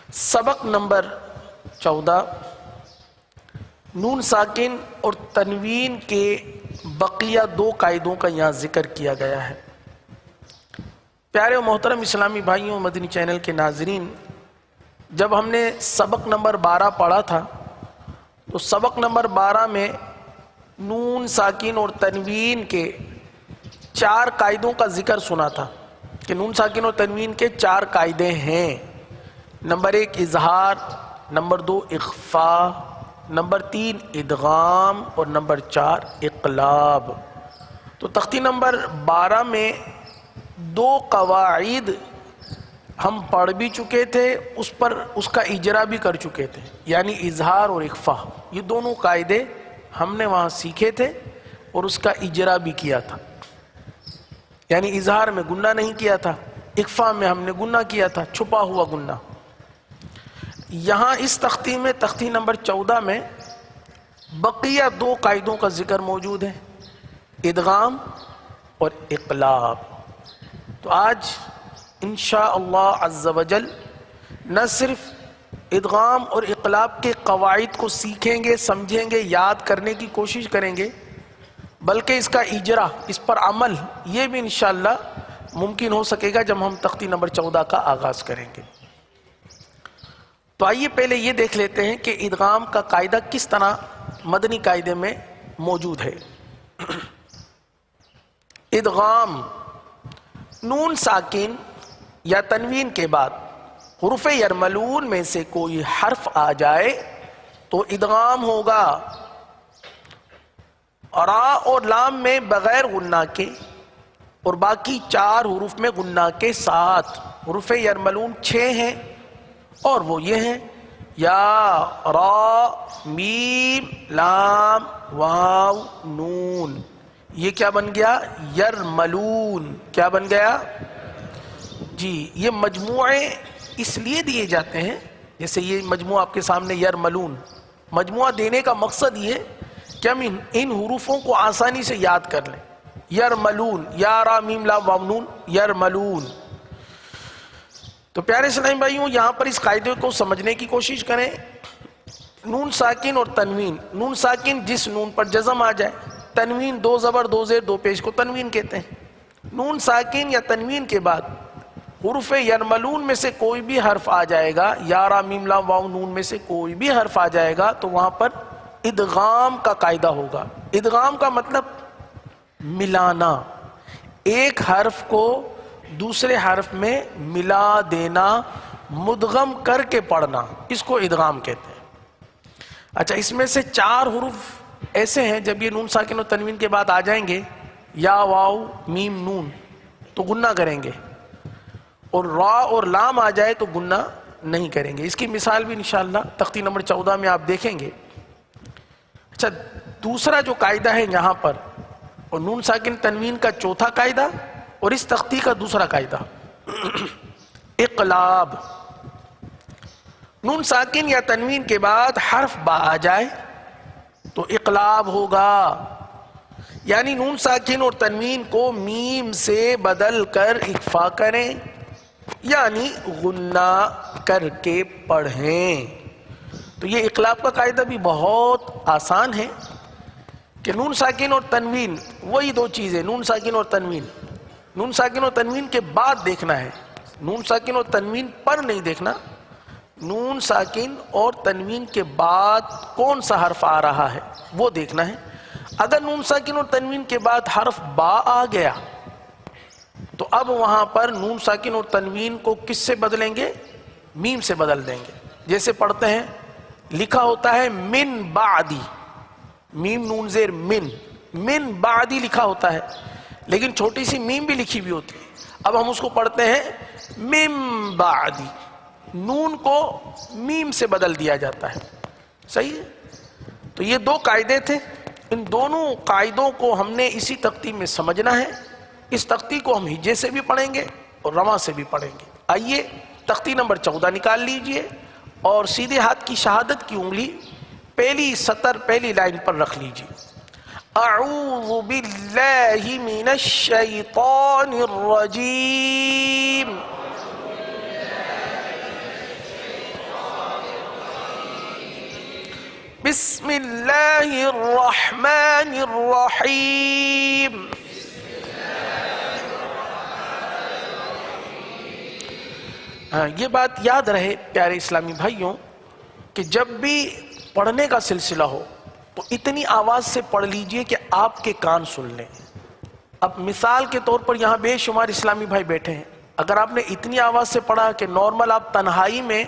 سبق نمبر 14 نون ساکن اور تنوین کے بقیہ دو قاعدوں کا یہاں ذکر کیا گیا ہے۔ پیارے و محترم اسلامی بھائیوں، مدنی چینل کے ناظرین، جب ہم نے سبق نمبر 12 پڑھا تھا تو سبق نمبر 12 میں نون ساکن اور تنوین کے 4 قاعدوں کا ذکر سنا تھا کہ نون ساکن اور تنوین کے 4 قاعدے ہیں۔ نمبر 1 اظہار، نمبر 2 اخفاء، نمبر 3 ادغام اور نمبر 4 اقلاب۔ تو تختی نمبر 12 میں 2 قواعد ہم پڑھ بھی چکے تھے، اس کا اجرا بھی کر چکے تھے، یعنی اظہار اور اخفاء۔ یہ دونوں قاعدے ہم نے وہاں سیکھے تھے اور اس کا اجرا بھی کیا تھا، یعنی اظہار میں گنہ نہیں کیا تھا، اخفاء میں ہم نے گنہ کیا تھا، چھپا ہوا گنہ۔ یہاں اس تختی میں تختی نمبر 14 میں بقیہ 2 قاعدوں کا ذکر موجود ہے، ادغام اور اقلاب۔ تو آج انشاءاللہ عز و جل نہ صرف ادغام اور اقلاب کے قواعد کو سیکھیں گے، سمجھیں گے، یاد کرنے کی کوشش کریں گے، بلکہ اس کا اجرا، اس پر عمل، یہ بھی انشاءاللہ ممکن ہو سکے گا جب ہم تختی نمبر 14 کا آغاز کریں گے۔ تو آئیے پہلے یہ دیکھ لیتے ہیں کہ ادغام کا قاعدہ کس طرح مدنی قاعدے میں موجود ہے۔ ادغام، نون ساکن یا تنوین کے بعد حروف یرملون میں سے کوئی حرف آ جائے تو ادغام ہوگا۔ را اور لام میں بغیر غنہ کے اور باقی 4 حروف میں غنہ کے ساتھ۔ حروف یرملون 6 ہیں اور وہ یہ ہیں یا، را، میم، لام، واو، نون۔ یہ کیا بن گیا؟ یرملون۔ کیا بن گیا؟ جی، یہ مجموعے اس لیے دیے جاتے ہیں، جیسے یہ مجموعہ آپ کے سامنے یرملون، مجموعہ دینے کا مقصد یہ کہ ہم ان حروفوں کو آسانی سے یاد کر لیں۔ یرملون، یا، را، میم، لام، واو، نون، یرملون۔ تو پیارے اسلامی بھائیوں، یہاں پر اس قاعدے کو سمجھنے کی کوشش کریں۔ نون ساکن اور تنوین، نون ساکن جس نون پر جزم آ جائے، تنوین 2 زبر 2 زیر 2 پیش کو تنوین کہتے ہیں۔ نون ساکن یا تنوین کے بعد حروف یرملون میں سے کوئی بھی حرف آ جائے گا، یا، را، میم، لام، واو، نون میں سے کوئی بھی حرف آ جائے گا تو وہاں پر ادغام کا قاعدہ ہوگا۔ ادغام کا مطلب ملانا، ایک حرف کو دوسرے حرف میں ملا دینا، مدغم کر کے پڑھنا، اس کو ادغام کہتے ہیں۔ اچھا، اس میں سے 4 حروف ایسے ہیں جب یہ نون ساکن و تنوین کے بعد آ جائیں گے، یا، واو، میم، نون، تو گنہ کریں گے، اور را اور لام آ جائے تو گنہ نہیں کریں گے۔ اس کی مثال بھی انشاءاللہ تختی نمبر 14 میں آپ دیکھیں گے۔ اچھا، دوسرا جو قاعدہ ہے یہاں پر، اور نون ساکن تنوین کا چوتھا قاعدہ اور اس تختی کا دوسرا قاعدہ، اقلاب۔ نون ساکن یا تنوین کے بعد حرف با آ جائے تو اقلاب ہوگا، یعنی نون ساکن اور تنوین کو میم سے بدل کر اخفاء کریں، یعنی غنہ کر کے پڑھیں۔ تو یہ اقلاب کا قاعدہ بھی بہت آسان ہے کہ نون ساکن اور تنوین وہی 2 چیزیں، نون ساکن اور تنوین، نون ساکن اور تنوین کے بعد دیکھنا ہے، نون ساکن اور تنوین پر نہیں دیکھنا، نون ساکن اور تنوین کے بعد کون سا حرف آ رہا ہے وہ دیکھنا ہے۔ اگر نون ساکن اور تنوین کے بعد حرف با آ گیا تو اب وہاں پر نون ساکن اور تنوین کو کس سے بدلیں گے؟ میم سے بدل دیں گے۔ جیسے پڑھتے ہیں، لکھا ہوتا ہے من بعدی، میم نون زیر من بعدی لکھا ہوتا ہے، لیکن چھوٹی سی میم بھی لکھی بھی ہوتی ہے۔ اب ہم اس کو پڑھتے ہیں من بعدی، نون کو میم سے بدل دیا جاتا ہے۔ صحیح ہے؟ تو یہ 2 قاعدے تھے، ان دونوں قاعدوں کو ہم نے اسی تختی میں سمجھنا ہے۔ اس تختی کو ہم ہجے سے بھی پڑھیں گے اور رواں سے بھی پڑھیں گے۔ آئیے تختی نمبر 14 نکال لیجئے اور سیدھے ہاتھ کی شہادت کی انگلی پہلی سطر پہلی لائن پر رکھ لیجئے۔ اعوذ باللہ من الشیطان الرجیم بسم اللہ الرحمن الرحیم. یہ بات یاد رہے پیارے اسلامی بھائیوں کہ جب بھی پڑھنے کا سلسلہ ہو تو اتنی آواز سے پڑھ لیجئے کہ آپ کے کان سن لیں. اب مثال کے طور پر یہاں بے شمار اسلامی بھائی بیٹھے ہیں، اگر آپ نے اتنی آواز سے پڑھا کہ نارمل آپ تنہائی میں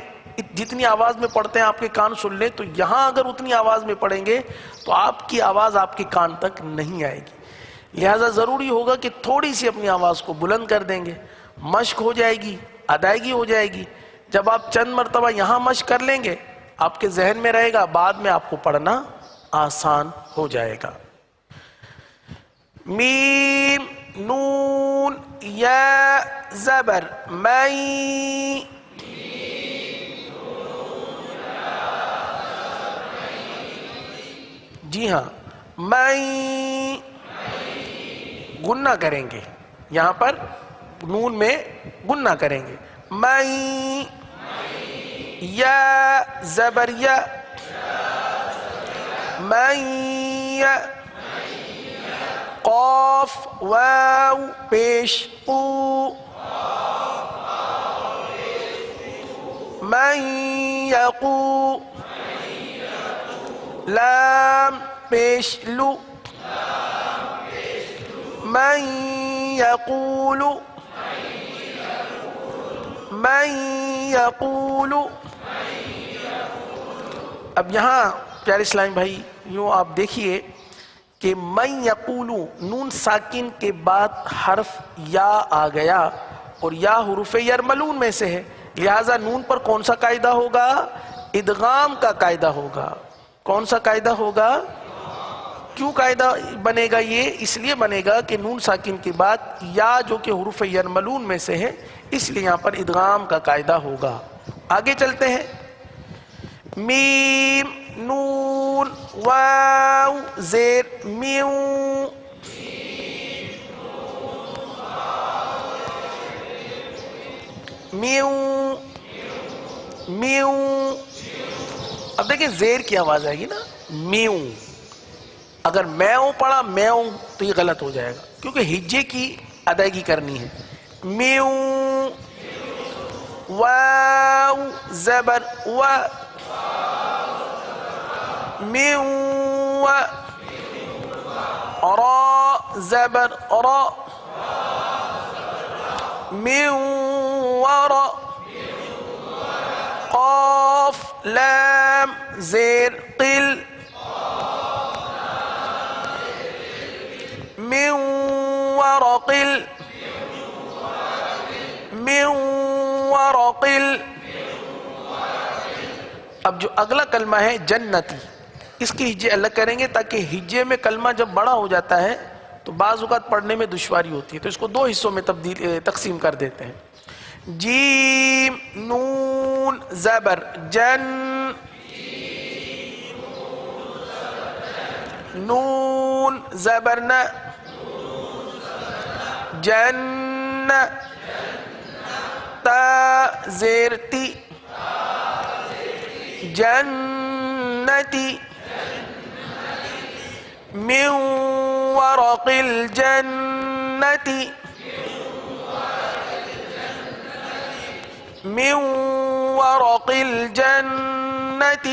جتنی آواز میں پڑھتے ہیں آپ کے کان سن لیں، تو یہاں اگر اتنی آواز میں پڑھیں گے تو آپ کی آواز آپ کے کان تک نہیں آئے گی. لہٰذا ضروری ہوگا کہ تھوڑی سی اپنی آواز کو بلند کر دیں گے، مشق ہو جائے گی، ادائیگی ہو جائے گی. جب آپ چند مرتبہ یہاں مشق کر لیں گے آپ کے ذہن میں رہے گا، بعد میں آپ کو پڑھنا آسان ہو جائے گا. میم نون یا زبر مئی. جی ہاں، مئی گننا کریں گے، یہاں پر نون میں گننا کریں گے. مئی یا زبر یا مئی. قاف واو پیش او. من یقو. لام پیش لو. من یقول. من یقول. اب یہاں پیارے اسلامی بھائی یوں آپ دیکھیے کہ من یقولو نون ساکن کے بعد حرف یا آ گیا اور یا حروف یرملون میں سے ہے، لہٰذا نون پر کون سا قاعدہ ہوگا؟ ادغام کا قاعدہ ہوگا. کون سا قاعدہ ہوگا؟ کیوں قاعدہ بنے گا یہ؟ اس لیے بنے گا کہ نون ساکن کے بعد یا جو کہ حروف یرملون میں سے ہے، اس لیے یہاں پر ادغام کا قاعدہ ہوگا. آگے چلتے ہیں. میم نون واو زیر میو. میو میو. اب دیکھیں زیر کی آواز آئے گی نا، میو. اگر میو پڑھا میو تو یہ غلط ہو جائے گا کیونکہ ہجے کی ادائیگی کرنی ہے. میو. واو زبر و. میو. را زبر را. میو ورا. قاف لام زیر قل. من ورقل. من ورقل. اب جو اگلا کلمہ ہے جنتی، اس کی ہجے الگ کریں گے تاکہ ہجے میں کلمہ جب بڑا ہو جاتا ہے تو بعض اوقات پڑھنے میں دشواری ہوتی ہے، تو اس کو دو حصوں میں تقسیم کر دیتے ہیں. جیم نون زبر جن. نون زبر ن. جن. تا زیر تی. جنتی. من ورق الجنة. من ورق الجنة.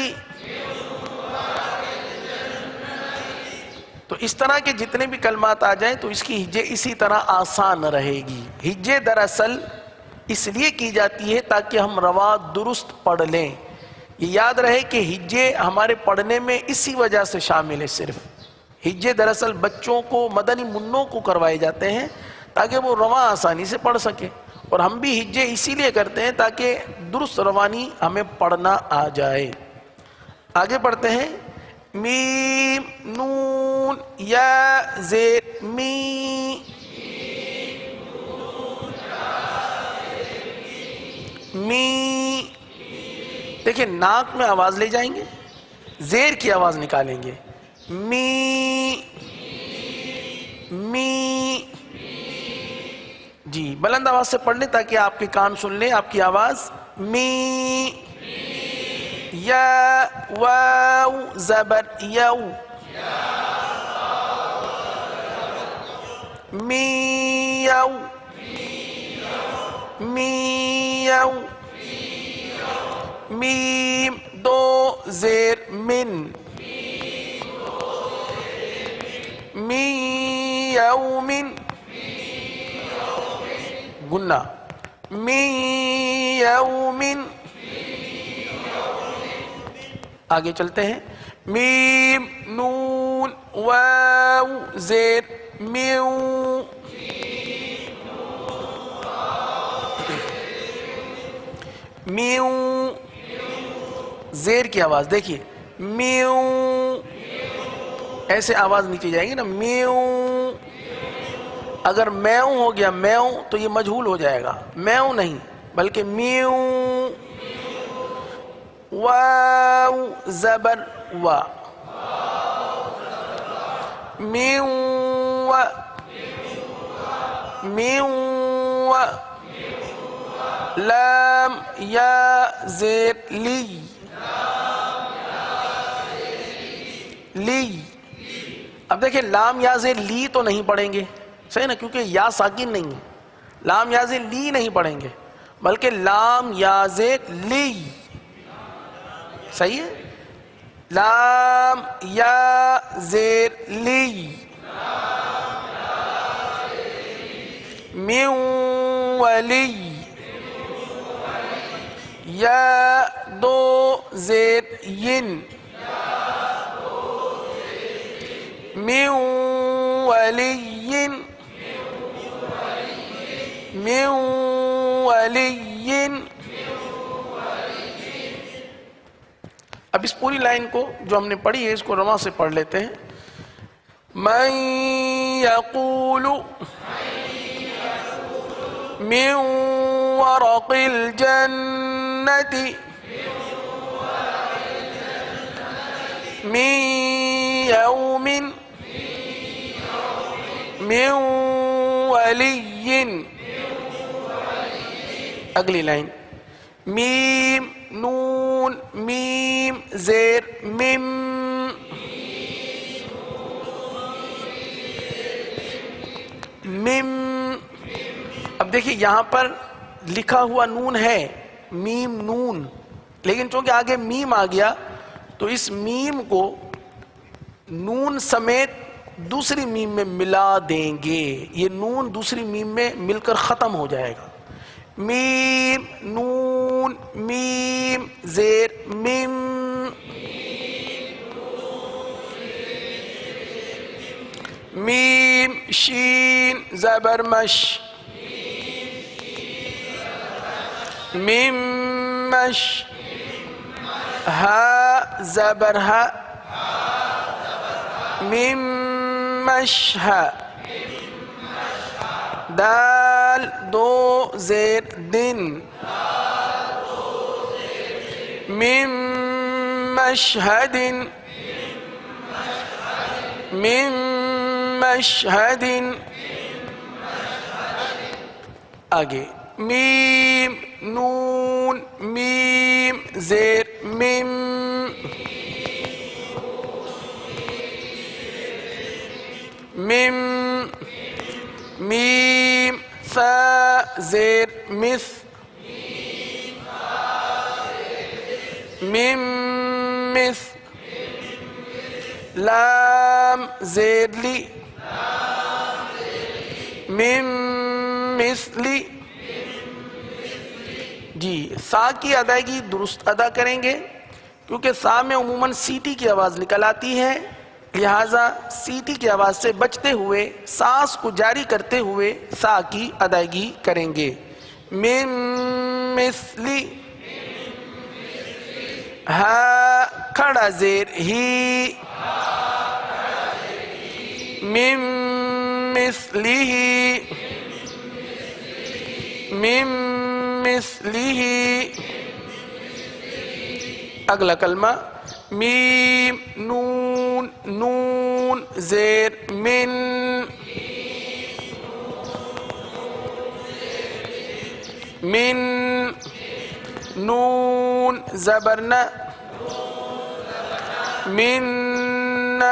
تو اس طرح کے جتنے بھی کلمات آ جائیں تو اس کی ہجے اسی طرح آسان رہے گی. ہجے دراصل اس لیے کی جاتی ہے تاکہ ہم روا درست پڑھ لیں. یہ یاد رہے کہ ہجے ہمارے پڑھنے میں اسی وجہ سے شامل ہے. صرف ہجے دراصل بچوں کو، مدنی منوں کو کروائے جاتے ہیں تاکہ وہ رواں آسانی سے پڑھ سکیں، اور ہم بھی ہجے اسی لیے کرتے ہیں تاکہ درست روانی ہمیں پڑھنا آ جائے. آگے پڑھتے ہیں. میم نون یا زیر می. می. دیکھیں ناک میں آواز لے جائیں گے، زیر کی آواز نکالیں گے. می. می. جی بلند آواز سے پڑھ لیں تاکہ آپ کے کان سن لیں آپ کی آواز. می. یا واو زبر یو میو میو میم دو زیر من میوم گنہ میوم آگے چلتے ہیں میم نون واو زیر میو میو زیر کی آواز دیکھیے میو ایسے آواز نیچے جائے گی نا میو اگر میو ہو گیا میو تو یہ مجہول ہو جائے گا میو نہیں بلکہ میو واو زبر وا میو میو لام یا زیر لی لی اب دیکھیں لام یا زیر لی تو نہیں پڑھیں گے صحیح نا کیونکہ یا ساکن نہیں ہے لام یا زیر لی نہیں پڑھیں گے بلکہ لام یا زیر لی صحیح ہے لام یا زیر لی من ولی یا دو زیر ین من ولی من ولی اب اس پوری لائن کو جو ہم نے پڑھی ہے اس کو رواں سے پڑھ لیتے ہیں من یقول من ورق الجنة من يوم من ولی اگلی لائن میم نون میم زیر مم مم اب دیکھیے یہاں پر لکھا ہوا نون ہے میم نون لیکن چونکہ آگے میم آ گیا تو اس میم کو نون سمیت دوسری میم میں ملا دیں گے یہ نون دوسری میم میں مل کر ختم ہو جائے گا میم نون میم زیر میم میم شین زبر مش میم مش ہا زبر ہا میم مشہا دال دو زیر دن میم مشہد میم مشہد آگے میم نون میم زیر میم میم میم فا زیر مس میم مس لام زیر لی میم مثلی جی سا کی ادائیگی درست ادا کریں گے کیونکہ سا میں عموماً سیٹی کی آواز نکل آتی ہے لہٰذا سیٹی کی آواز سے بچتے ہوئے سانس کو جاری کرتے ہوئے سا کی ادائیگی کریں گے من مثلی ہا کھڑا زیر ہی من مثلی من مثلی اگلا کلمہ میم نون نون زیر من من نون زبرنا من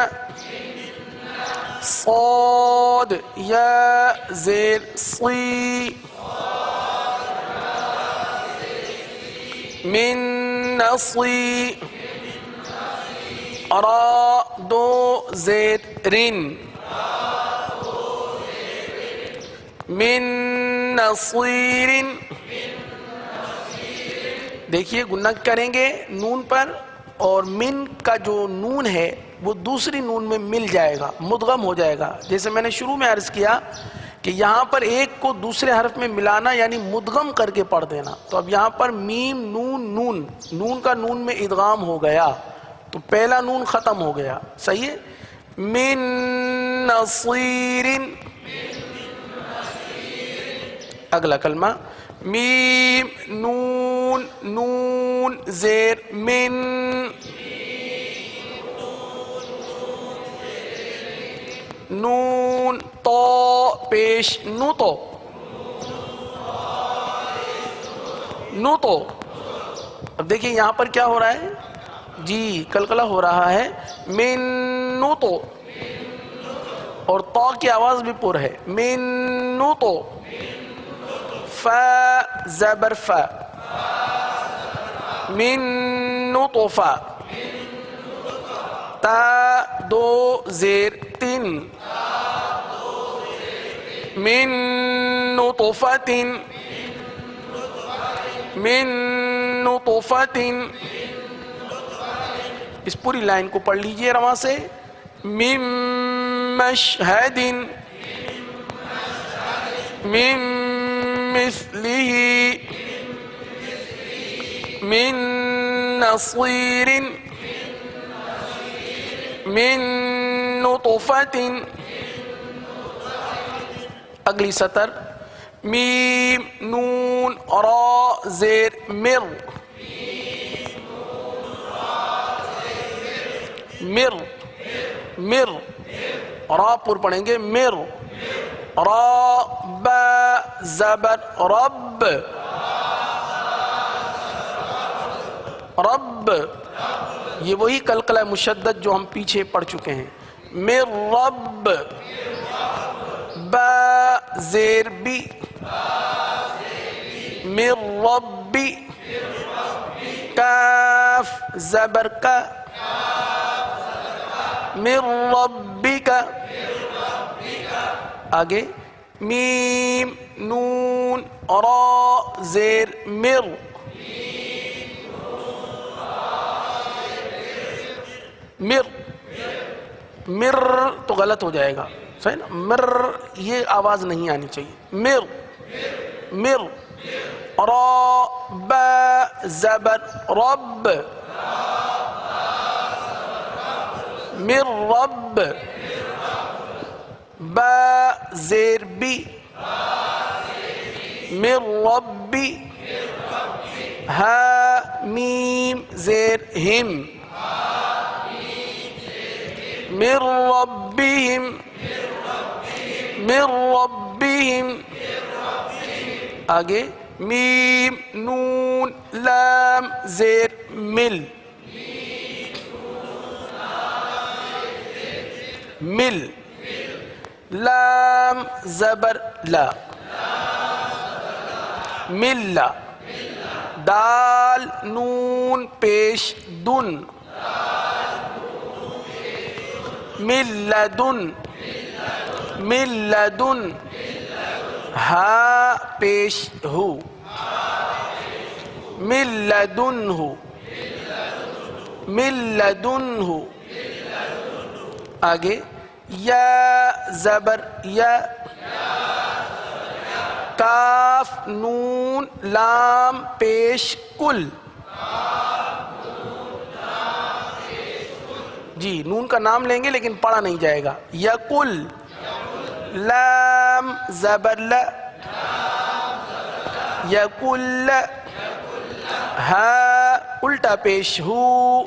صاد یا زیر صی من نصی را دو زیر رن من نصیر. دیکھیے گنہ کریں گے نون پر اور من کا جو نون ہے وہ دوسری نون میں مل جائے گا، مدغم ہو جائے گا. جیسے میں نے شروع میں عرض کیا کہ یہاں پر ایک کو دوسرے حرف میں ملانا یعنی مدغم کر کے پڑھ دینا. تو اب یہاں پر میم نون نون، نون کا نون میں ادغام ہو گیا تو پہلا نون ختم ہو گیا. صحیح ہے. من نصیر. اگلا کلمہ میم نون نون زیر من نون تو پیش نو تو نو تو. اب دیکھیں یہاں پر کیا ہو رہا ہے جی کلکلہ ہو رہا ہے. من نو تو اور تو کی آواز بھی پر ہے. من نو تو فا زبر فا من نطفہ تا دو زیر تن من نطفۃ من نطفۃ. اس پوری لائن کو پڑھ لیجئے رواں سے. من مشہد من مثلہ من نصیر من نطفۃ. اگلی سطر میم نون را زیر مر مر مر را پر پڑھیں گے مر. را با زبر رب رب. یہ وہی قلقلہ مشدد جو ہم پیچھے پڑھ چکے ہیں. مر رب. با زیر بی مر ربی. کاف زبر کا مر ربک. آگے میم نون را زیر مر مر مر تو غلط ہو جائے گا. صحیح نا. مر یہ آواز نہیں آنی چاہیے. مر مر. را با زبر رب مر رب. با زیر بی مر ربی. ہا میم زیر ہم من ربهم من ربهم. آگے میم نون لام زیر مل مل. لام زبر لا مل. دال نون پیش دن ملدن ملدن. ہا پیش ہو ملدن ہو ملدن ہو. آگے یا زبر یا کاف نون لام پیش کل. جی نون کا نام لیں گے لیکن پڑھا نہیں جائے گا. یقل. لام زبر لا یقل. ہا الٹا پیش ہو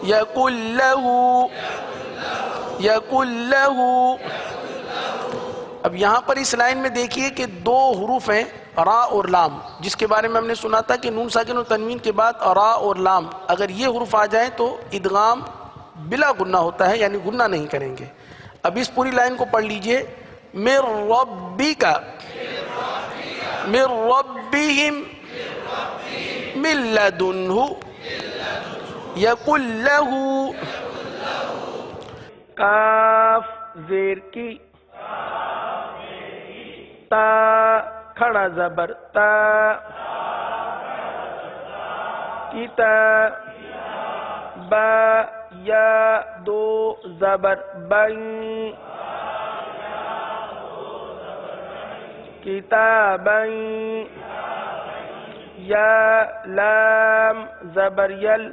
یقل لہو یقل لہو. اب یہاں پر اس لائن میں دیکھیے کہ دو حروف ہیں را اور لام، جس کے بارے میں ہم نے سنا تھا کہ نون ساکن اور تنوین کے بعد را اور لام اگر یہ حروف آ جائیں تو ادغام بلا گنہ ہوتا ہے، یعنی گنہ نہیں کریں گے۔ اب اس پوری لائن کو پڑھ لیجئے، من ربک، من ربہم، من لدنہ، یقل لہ، کاف زیر کی، تا کھڑا زبر تا، کتا، با یا دو زبر بین، کتابین، یا لام زبر یل،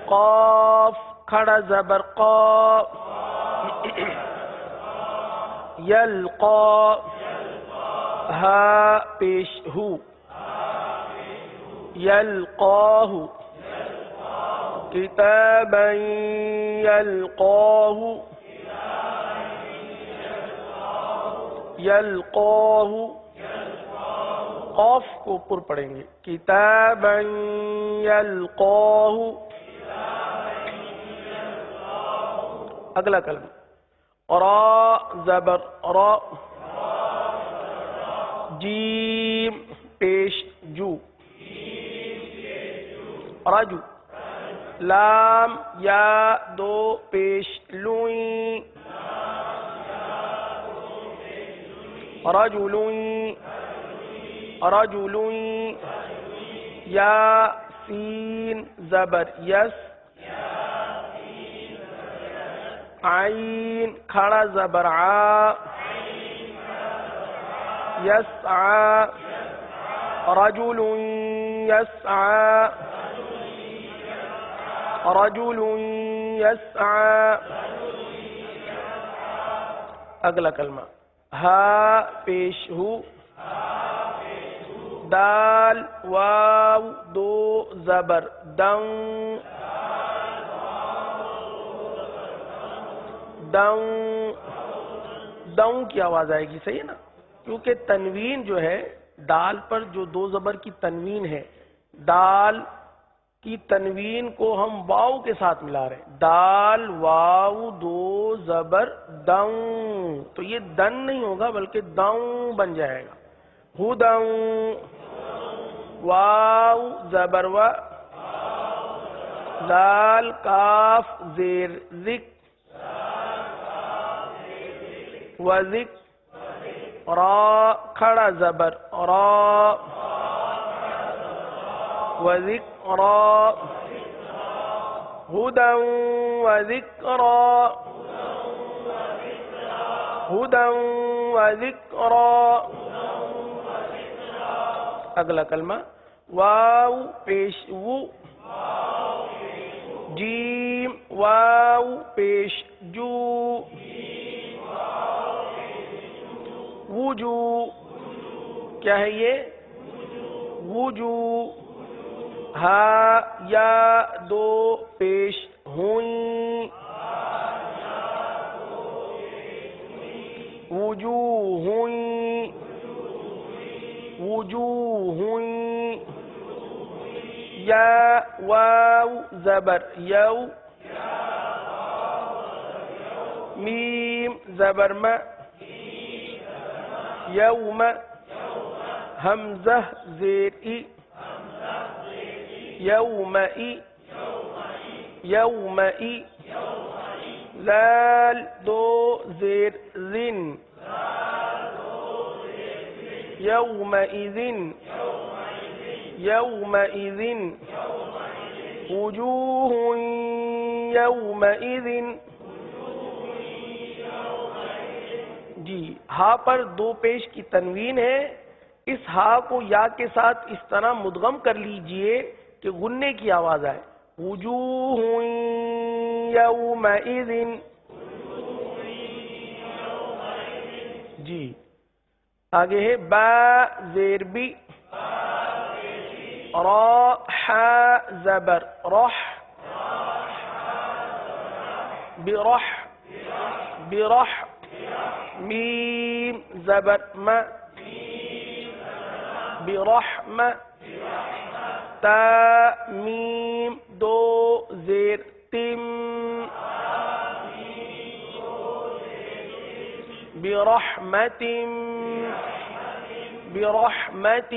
قاف کھڑا زبر قا، یلقا، ہا پیش ہو، یلقاہ، کتابا یلقاہ، یلقاہ، قاف کو پر پڑھیں گے، کتابا یلقاہ۔ اگلا کلمہ را زبر را، جیم پیش جو، رجو، لام یا دو پیش لوئیں، رجلوئیں، رجلوئیں، یا سین زبر یس، عین کھڑا زبر عا، یسعى، رجل یسعى، رجل یسعى۔ اگلا کلمہ ہا پیش ہو، دال واو دو زبر دن، دن، دن کی آواز آئے گی، صحیح ہے نا؟ کیونکہ تنوین جو ہے دال پر جو دو زبر کی تنوین ہے، دال کی تنوین کو ہم واو کے ساتھ ملا رہے ہیں، دال واو دو زبر دن، تو یہ دن نہیں ہوگا بلکہ دن بن جائے گا، ہدن، واو زبر و، دال کاف زیر ذک، وذک، را کھڑا زبر را، وذکرا، ہدن وذکرا، ہدن وذکرا۔ اگلا کلمہ واو پیش وو، جیم واو پیش جو، وجو، کیا ہے یہ؟ وجو، ہا یا دو پیش ہوئیں، وجوہوئیں، وجوہوئیں، یا واو زبر یو، میم زبر ما، یوم، حمزہ زیر ای، یومئی، یومئی، لال دو زیر زن، یومئذن، یومئذن، وجوہ یومئذن۔ جی ہا پر دو پیش کی تنوین ہے، اس ہا کو یا کے ساتھ اس طرح مدغم کر لیجئے کہ غنے کی آواز آئے، وجوہ یومئذ۔ جی آگے ہے با زیر بی، را حا زبر رح، برح، برح، میم زبر م برحم تا میم دو زیر تم برحمت برحمت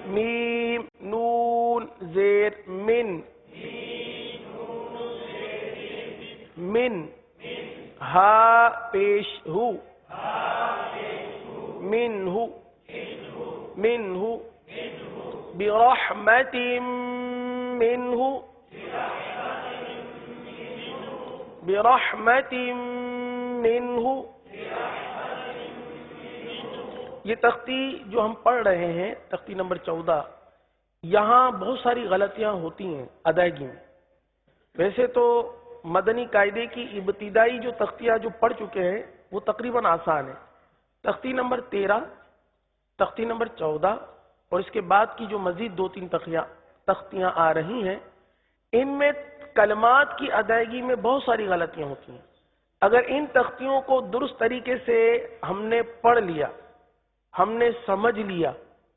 میم نون زیر من من ہا پیش ہو منہ منہ برحمت منہ برحمت منہ. یہ تختی جو ہم پڑھ رہے ہیں تختی نمبر 14، یہاں بہت ساری غلطیاں ہوتی ہیں ادائیگی میں. ویسے تو مدنی قاعدے کی ابتدائی جو تختیاں جو پڑھ چکے ہیں وہ تقریباً آسان ہے. تختی نمبر 13، تختی نمبر 14 اور اس کے بعد کی جو مزید 2-3 تختیاں آ رہی ہیں، ان میں کلمات کی ادائیگی میں بہت ساری غلطیاں ہوتی ہیں. اگر ان تختیوں کو درست طریقے سے ہم نے پڑھ لیا، ہم نے سمجھ لیا،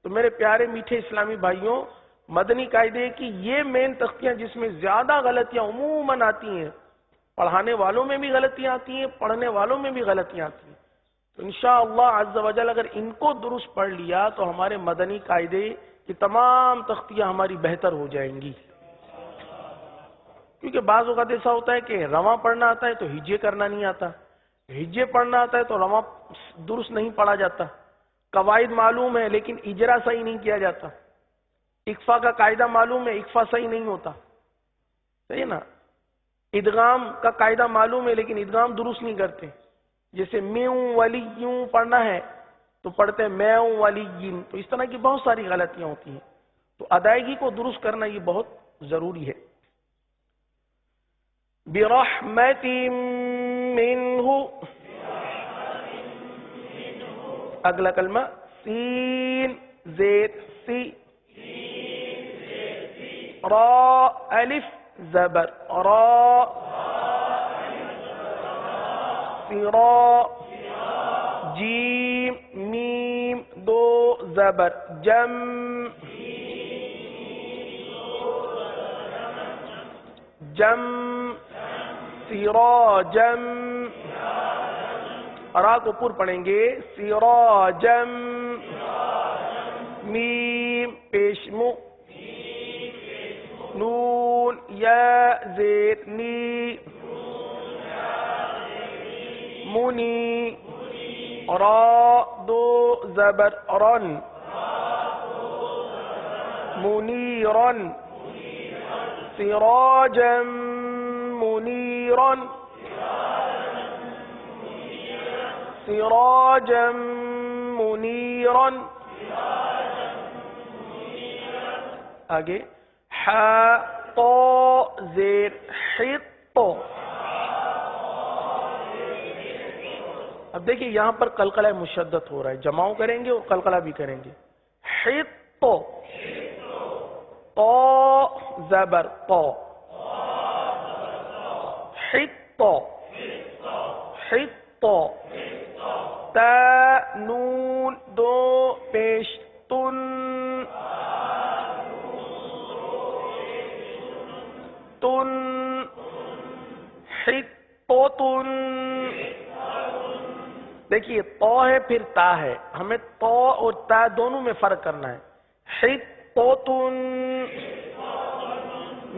تو میرے پیارے میٹھے اسلامی بھائیوں، مدنی قاعدے کی یہ مین تختیاں جس میں زیادہ غلطیاں عموماً آتی ہیں، پڑھانے والوں میں بھی غلطیاں آتی ہیں، پڑھنے والوں میں بھی غلطیاں آتی ہیں، تو انشاءاللہ عز و جل اگر ان کو درست پڑھ لیا تو ہمارے مدنی قاعدے کی تمام تختیاں ہماری بہتر ہو جائیں گی. کیونکہ بعض اوقات ایسا ہوتا ہے کہ رواں پڑھنا آتا ہے تو ہجے کرنا نہیں آتا، ہجے پڑھنا آتا ہے تو رواں درست نہیں پڑھا جاتا، قواعد معلوم ہے لیکن اجرا صحیح نہیں کیا جاتا، اکفا کا قاعدہ معلوم ہے، اکفا صحیح نہیں ہوتا، صحیح ہے نا. ادغام کا قاعدہ معلوم ہے لیکن ادغام درست نہیں کرتے. جیسے میوں ولیوں پڑھنا ہے تو پڑھتے ہیں میوں ولیین. تو اس طرح کی بہت ساری غلطیاں ہوتی ہیں، تو ادائیگی کو درست کرنا یہ بہت ضروری ہے. برحمت منہ، اگلا کلمہ سین زیر سی، را الف زبر را، سرا جیم میم دو زبر جم، جم سراجم، را کو پر پڑھیں گے سراجم، میم پیشمو، نون یا زیر نی، منی، را دو زبر رن، منیرن، سراجا منیرا، سراجا منیرا. آگے حا طا زیر حط. اب دیکھیں یہاں پر قلقلہ مشدد ہو رہا ہے، جماؤں کریں گے اور قلقلہ بھی کریں گے. حط، طا زبر طا، حط حط، تا نون دو پیش تن، تن حطتن. دیکھیے طا ہے پھر تا ہے، ہمیں طا اور تا دونوں میں فرق کرنا ہے. حطتن،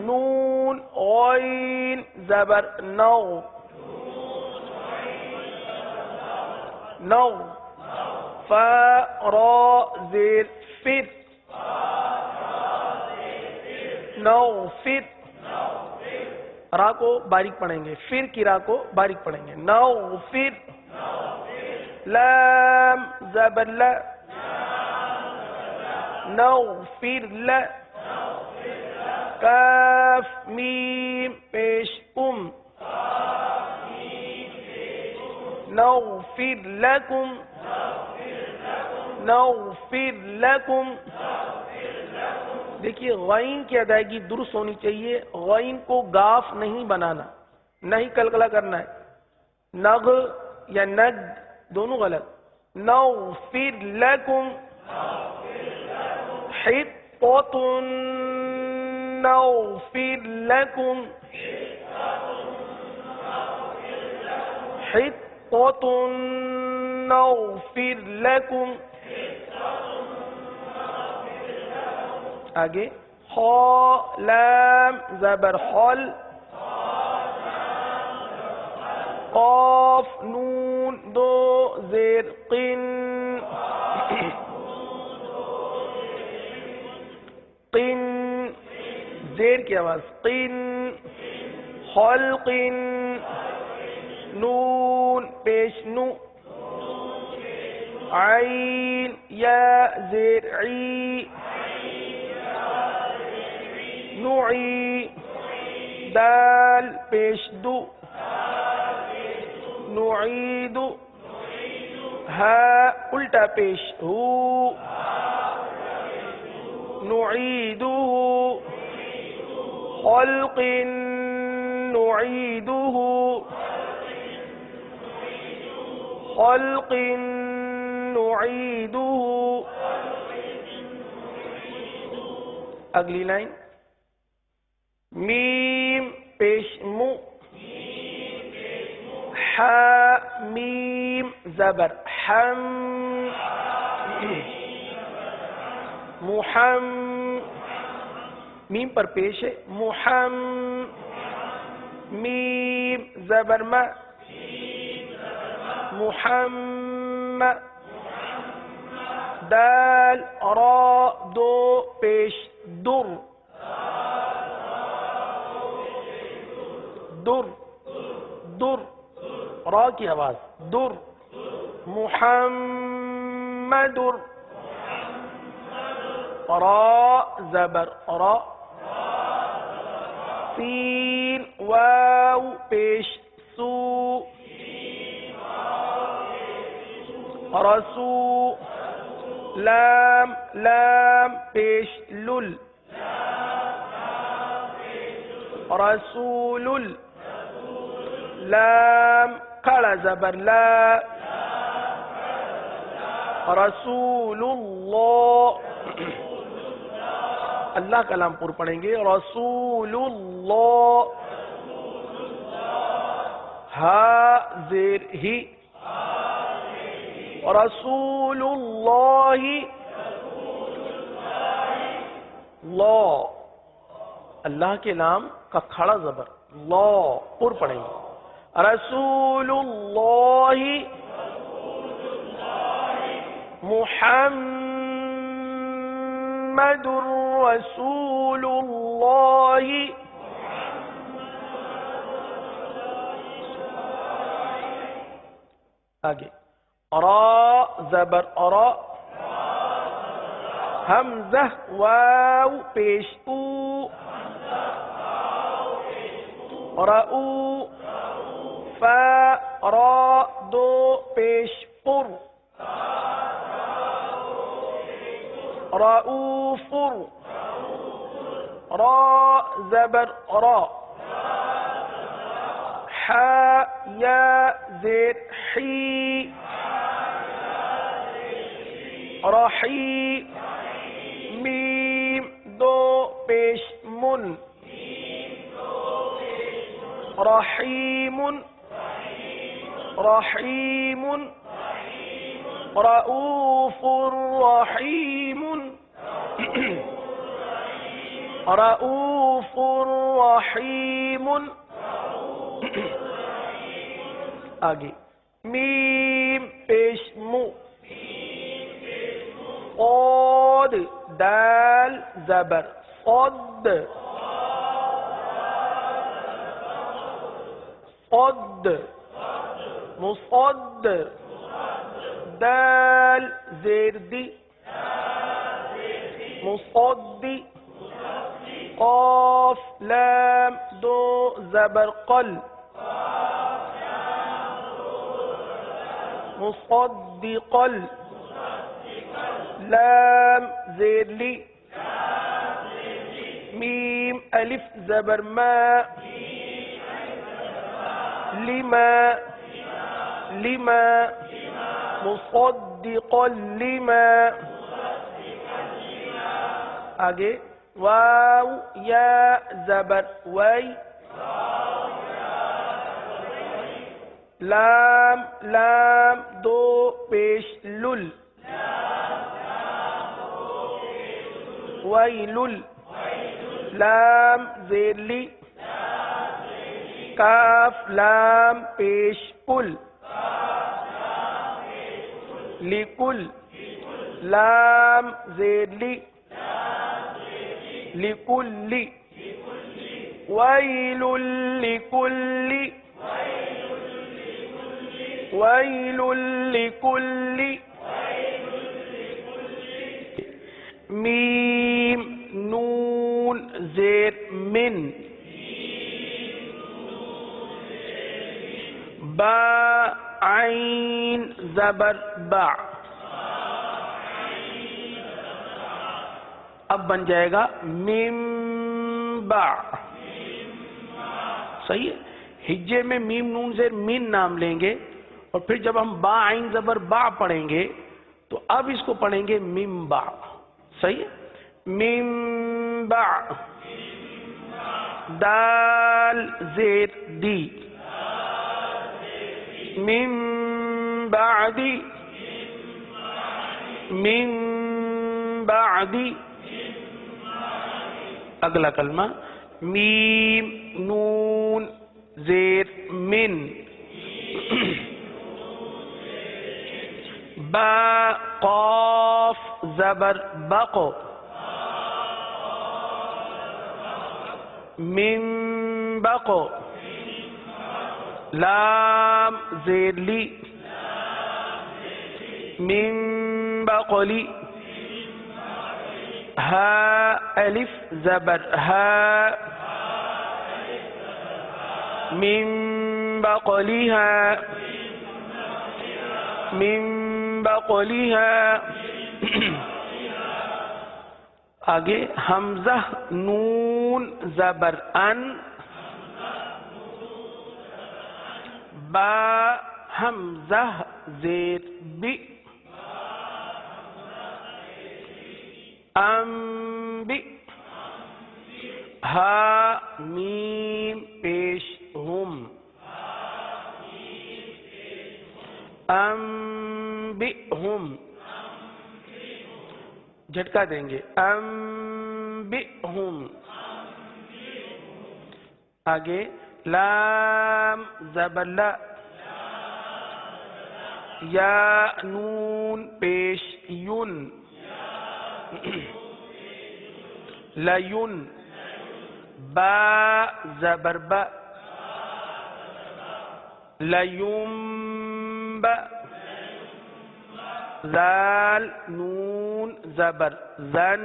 نون غین زبر نو، نو، فا را زیر فر، نو فر. را کو باریک پڑھیں گے، فر کی را کو باریک پڑھیں گے. نو فر، لام زبر لا، نو فر لا. کاف میم پیش ام، نغفر لکم، نغفر لکم. دیکھیے غین کی ادائیگی درست ہونی چاہیے، غین کو گاف نہیں بنانا، نہیں قلقلہ کرنا ہے. نغ یا ند دونوں غلط. نغفر لکم حطۃ نغفر لکم حطۃ نغفر لکم. آگے خا لام زبر خل قاف نون دو زیر قن قن زیر کی آواز قن خلق نون پیش نو عین یا زیر عی نوعی دال پیش دو نعید ہا الٹا پیش ہو نعیدہ خلق نعیدہ خلق نعیدہ. اگلی لائن میم پیش مو حمیم زبر حم محم میم پر پیش ہے محم میم زبر ما محم دال را دو پیش در در در را کی آواز در محمد را زبر را سین واو پیش سو رسو لام لام پیش لل رسول لام کڑا زبر لا رسول اللہ. اللہ کا لام پر پڑھیں گے رسول اللہ ہا زیر ہی رسول اللہ لا اللہ کے نام کا کھڑا زبر لا پر پڑھیں گے رسول اللہ محمد رسول اللہ آگے را زبر را حمزہ واو پیش او رأو فا را دو پیش پر رؤوف را زبر را حا یا زیر حی رحی میم دو پیش من رحیم رحیم رؤوف رحیم رؤوف رحیم. آگے میم پیش مو قاد دال زبر قد قد مصد دال زیر دی مصدی قاف لام دو زبر قل مصدقل لام زیر لی میم الف زبر ما لما لما مصدقا لما آگے واو یا زبر وی لام لام دو پیش لل ویلل لام زیر لی کاف لام پیش کل لکل لام زیر لی لکل ویل لکل ویل لکل میم نون زیر من با عین زبر با اب بن جائے گا میم با صحیح ہے. ہجے میں میم نون زیر من نام لیں گے اور پھر جب ہم با عین زبر با پڑھیں گے تو اب اس کو پڑھیں گے میم با. صحیح ہے. میم با دال زیر دی من بعدی من بعدی. اگلا کلمہ میم نون زیر من با قاف زبر بقو من بقو لام زیر لی من بقلی ہا الف زبر ہا من بقلیہا من بقلیہا. آگے حمزہ نون زبر ان با حمزہ زیر بی بی ہا میم پیش ہم بی ہم جھٹکا دیں گے بی ہم. آگے لام زبر لا یا نون پیش یون لیون با زبر با لیوم با زال نون زبر زن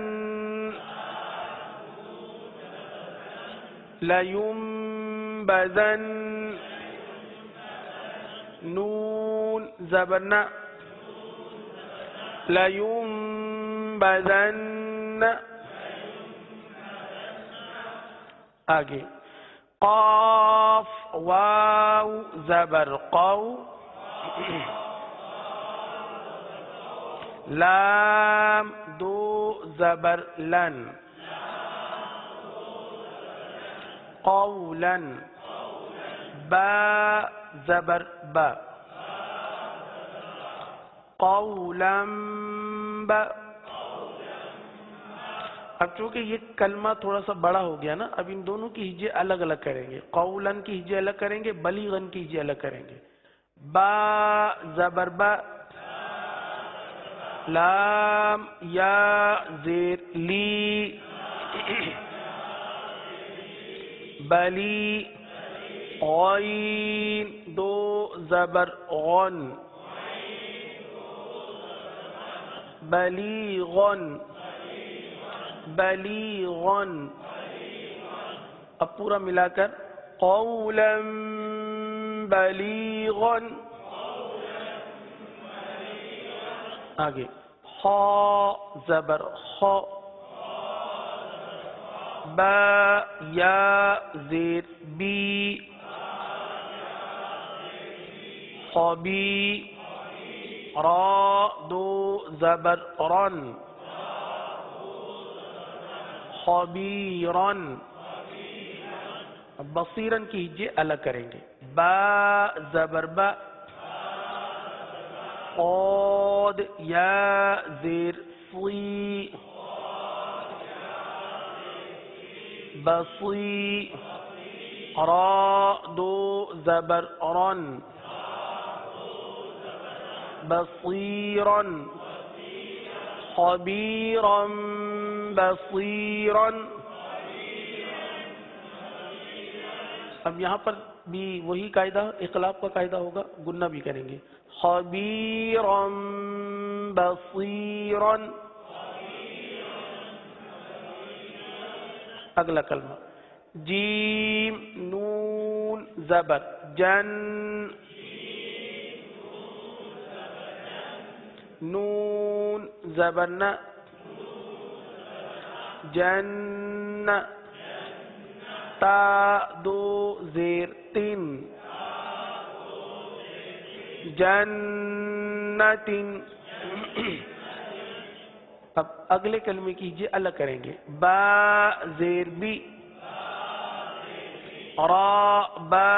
لیوم بزن نون زبر نا لیوم بزن. آگے قاف واو زبر قو لام دو زبر لن قولا با زبر با قولا با. اب چونکہ یہ کلمہ تھوڑا سا بڑا ہو گیا نا، اب ان دونوں کی ہجے الگ الگ کریں گے. قولن کی ہجے الگ کریں گے، بلیغن کی ہجے الگ کریں گے. با زبر با لام یا زیر لی بلی غین دو زبر غن بلیغن بلیغن. اب پورا ملا کر قولا بلیغن. آگے خا زبر خا با یا زیر بی خبی، را دو زبر رن، خبیرن. اب بصیرن کی ہجے الگ کریں گے. با زبر با، قاد یا زیر صی، بصی. را دو زبر رن، بصیرن، خبیرن بصیرن. اب یہاں پر بھی وہی قاعدہ اقلاب کا قاعدہ ہوگا، گنہ بھی کریں گے. خبیرن بصیرن. اگلا کلمہ جیم نون زبر جن، نون زبر ن، جن. تا دو زیر تین، جنت. اب اگلے کلمے کیجئے الگ کریں گے. با زیر بی، را با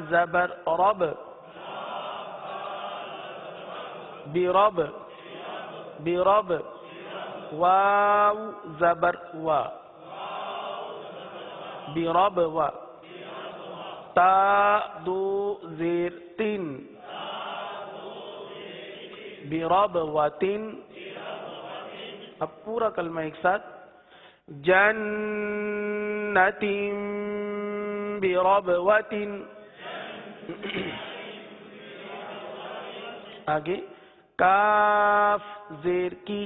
زبر رب، برب، برب. واو زبر وا، برب وا. تا دو زیر تین، برب و تین. اب پورا کلمہ ایک ساتھ. جنت بربوۃ. آگے کاف زیر کی،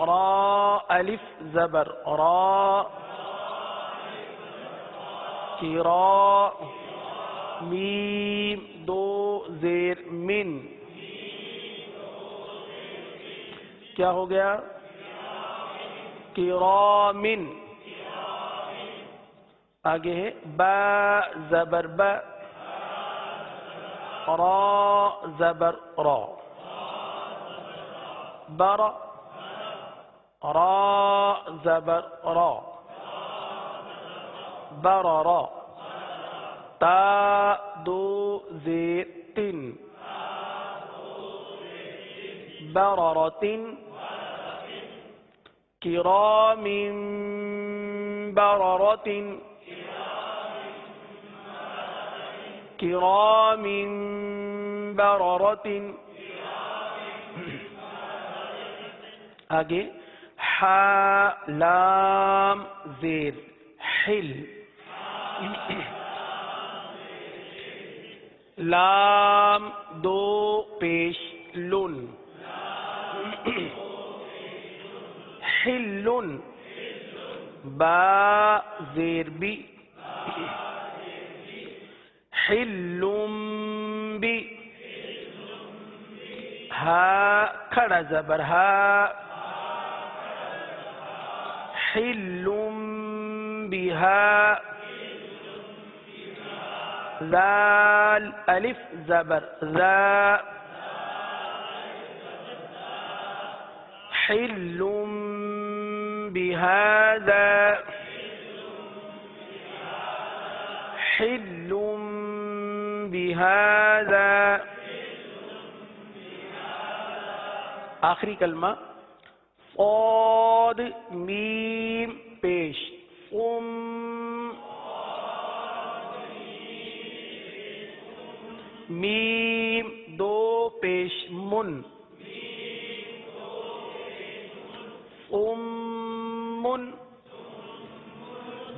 را الف زبر را، کرا. میم دو زیر من، کیا ہو گیا؟ کرامن. آگے ہے با زبر با، را زبر را، بر. را زبر را، بررا. تا دو زیر تین، بررتن. کرام بررت، کرام بررت. آگے حا لام زیر حل، لام دو پیش لن، حل. با زیر بی، حل بی. ہا کھڑا زبر ہا، حل بها. ذال الف زبر ذا، حل بهذا، حل بهذا. آخری کلمہ صاد میم پیش میم دو پیش من، من.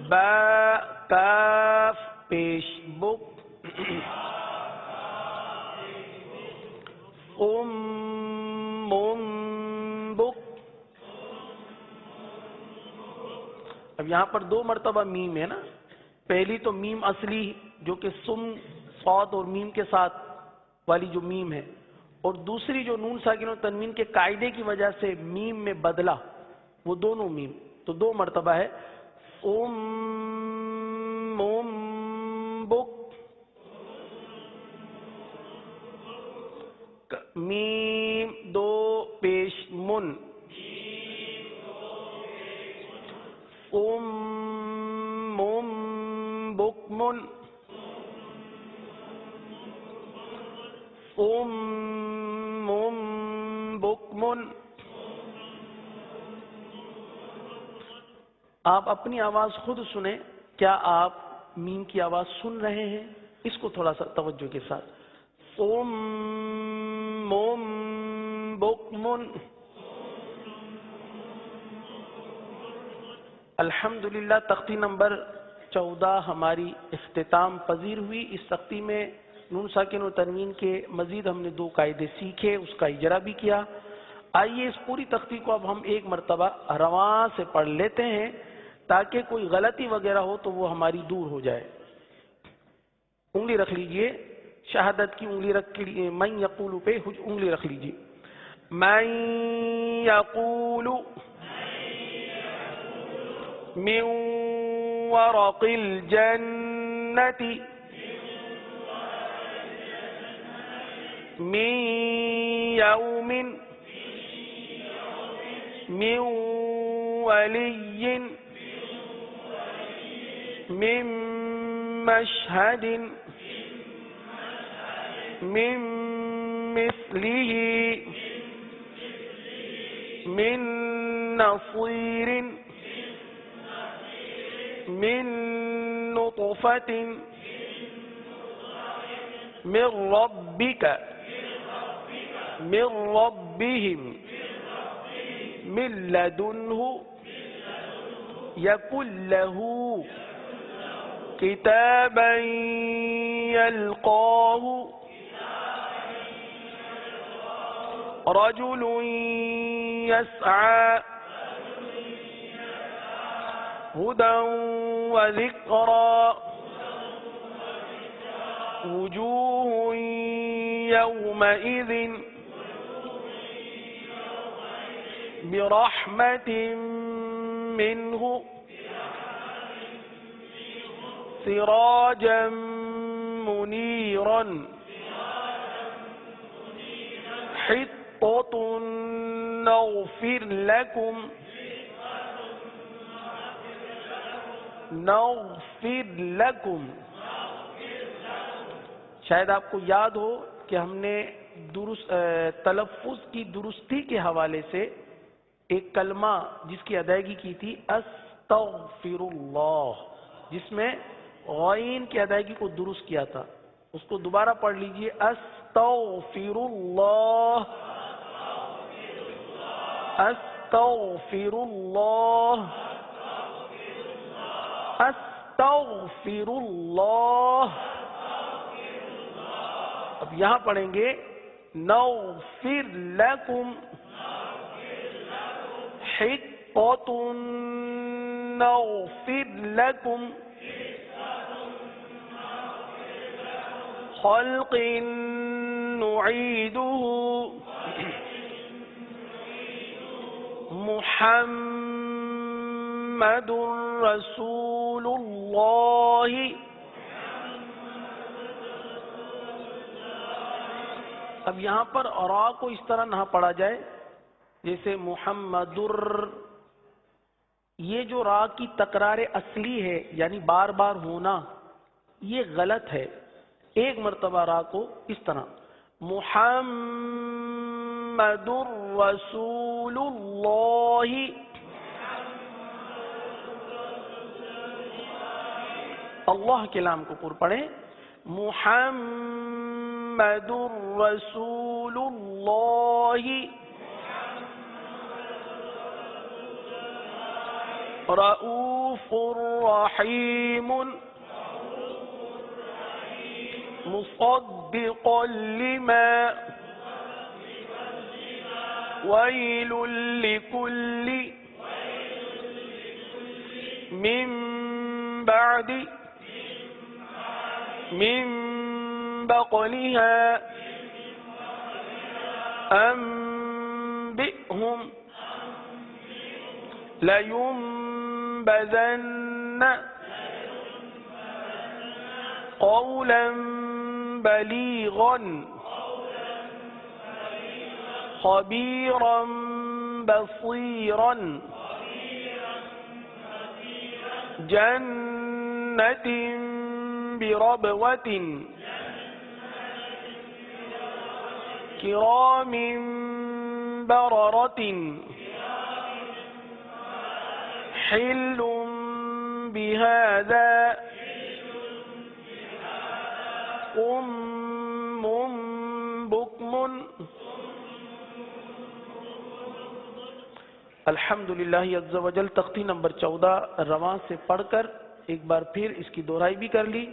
با کاف پیش بک، بک. اب یہاں پر دو مرتبہ میم ہے نا. پہلی تو میم اصلی جو کہ سم صاد اور میم کے ساتھ والی جو میم ہے، اور دوسری جو نون ساکن و تنوین کے قاعدے کی وجہ سے میم میں بدلا، وہ دونوں میم تو دو مرتبہ ہے. بک. میم دو پیش من، بکمن، بکمن۔ آپ اپنی آواز خود سنیں، کیا آپ میم کی آواز سن رہے ہیں؟ اس کو تھوڑا سا توجہ کے ساتھ، بکمن۔ الحمدللہ تختی نمبر 14 ہماری اختتام پذیر ہوئی۔ اس تختی میں نون ساکن و تنوین کے مزید ہم نے 2 قاعدے سیکھے، اس کا اجرا بھی کیا۔ آئیے اس پوری تختی کو اب ہم ایک مرتبہ رواں سے پڑھ لیتے ہیں تاکہ کوئی غلطی وغیرہ ہو تو وہ ہماری دور ہو جائے۔ انگلی رکھ لیجئے، شہادت کی انگلی رکھ لیجئے، من یقول پہ انگلی رکھ لیجئے۔ من یقول من ورق الجنة من يوم من ولي من مشهد من مثله من نصير من نطفة من ربك من ربهم من لدنه يكن له كتابا يلقاه رجل يسعى هدى وذكرى وجوه يومئذ برحمة منه سراجا منيرا حطة نغفر لكم شاید آپ کو یاد ہو کہ ہم نے تلفظ کی درستی کے حوالے سے ایک کلمہ جس کی ادائیگی کی تھی استغفر اللہ، جس میں غین کی ادائیگی کو درست کیا تھا، اس کو دوبارہ پڑھ لیجئے، استغفر اللہ، استغفر اللہ، استغفر اللہ۔ اب یہاں پڑھیں گے نغفر لکم حطة نغفر لکم خلق نعيده محمد رسول اللہ۔ اب یہاں پر را کو اس طرح نہ پڑھا جائے جیسے محمدر، یہ جو را کی تکرار اصلی ہے یعنی بار بار ہونا، یہ غلط ہے۔ ایک مرتبہ را کو اس طرح محمد رسول اللہ، اللہ کے لام کو پر پڑھیں، محمد رسول اللہ رؤوف رحیم مصدقا لما ويل لكل من بعد من بقلها أنبئهم لينبذن قولا بليغا خبيرا بصيرا جنة بربوة كرام بررة حل بهذا صم بكم. الحمدللہ عز و جل تختی نمبر 14 رواں سے پڑھ کر ایک بار پھر اس کی دہرائی بھی کر لی.